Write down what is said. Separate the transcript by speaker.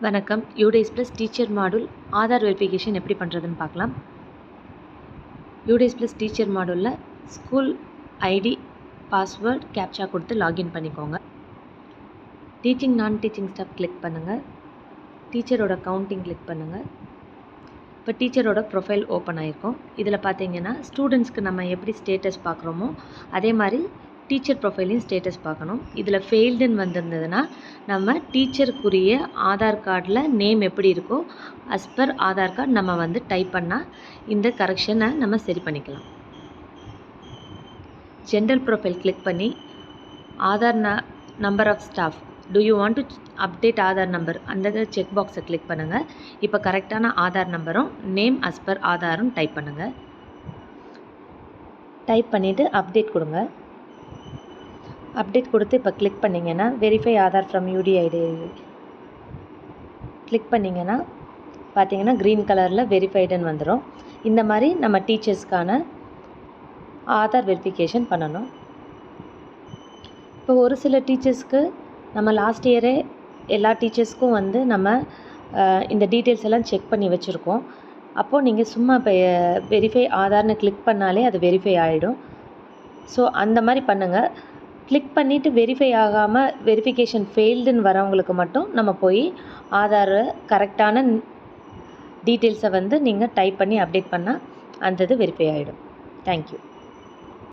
Speaker 1: வணக்கம். UDISE plus teacher module Aadhaar verification எப்படி பண்ணுறதுன்னு பார்க்கலாம். யூடேஸ் ப்ளஸ் டீச்சர் மாடூலில் ஸ்கூல் ஐடி, பாஸ்வேர்ட், கேப்சா கொடுத்து லாகின் பண்ணிக்கோங்க. Teaching non teaching staff click பண்ணுங்கள். டீச்சரோட கவுண்டிங் கிளிக் பண்ணுங்கள். இப்போ டீச்சரோட ப்ரொஃபைல் ஓப்பன் ஆகிருக்கும். இதில் பார்த்தீங்கன்னா ஸ்டூடெண்ட்ஸ்க்கு நம்ம எப்படி ஸ்டேட்டஸ் பார்க்குறோமோ அதே மாதிரி டீச்சர் ப்ரொஃபைலையும் ஸ்டேட்டஸ் பார்க்கணும். இதில் ஃபெயில்டுன்னு வந்திருந்ததுன்னா நம்ம டீச்சருக்குரிய ஆதார் கார்டில் நேம் எப்படி இருக்கோ அஸ் பர் ஆதார் கார்டு நம்ம டைப் பண்ணால் இந்த கரெக்ஷனை நம்ம சரி பண்ணிக்கலாம். ஜென்ரல் ப்ரொஃபைல் கிளிக் பண்ணி Aadhaar number of staff do you want to update Aadhaar number அந்த செக் பாக்ஸை கிளிக் பண்ணுங்கள். இப்போ கரெக்டான ஆதார் நம்பரும் நேம் அஸ் பர் ஆதாரும் டைப் பண்ணுங்கள். டைப் பண்ணிவிட்டு அப்டேட் கொடுங்க. அப்டேட் கொடுத்து இப்போ கிளிக் பண்ணிங்கன்னா verify Aadhaar from UDID click பண்ணிங்கன்னா பார்த்தீங்கன்னா க்ரீன் கலரில் வெரிஃபைடுன்னு வந்துடும். இந்த மாதிரி நம்ம டீச்சர்ஸ்க்கான ஆதார் வெரிஃபிகேஷன் பண்ணணும். இப்போ ஒரு சில டீச்சர்ஸ்க்கு நம்ம லாஸ்ட் இயரே எல்லா டீச்சர்ஸ்க்கும் நம்ம இந்த டீட்டெயில்ஸ் எல்லாம் செக் பண்ணி வச்சுருக்கோம். அப்போது நீங்கள் சும்மா இப்போ வெரிஃபை ஆதார்னு கிளிக் பண்ணாலே அது வெரிஃபை ஆகிடும். ஸோ அந்த மாதிரி பண்ணுங்கள். கிளிக் பண்ணிவிட்டு வெரிஃபை ஆகாமல் வெரிஃபிகேஷன் ஃபெயில்டுன்னு வரவங்களுக்கு மட்டும் நம்ம போய் ஆதார் கரெக்டான டீட்டெயில்ஸை நீங்கள் டைப் பண்ணி அப்டேட் பண்ணால் அந்த இது வெரிஃபை ஆகிடும். தேங்க்யூ.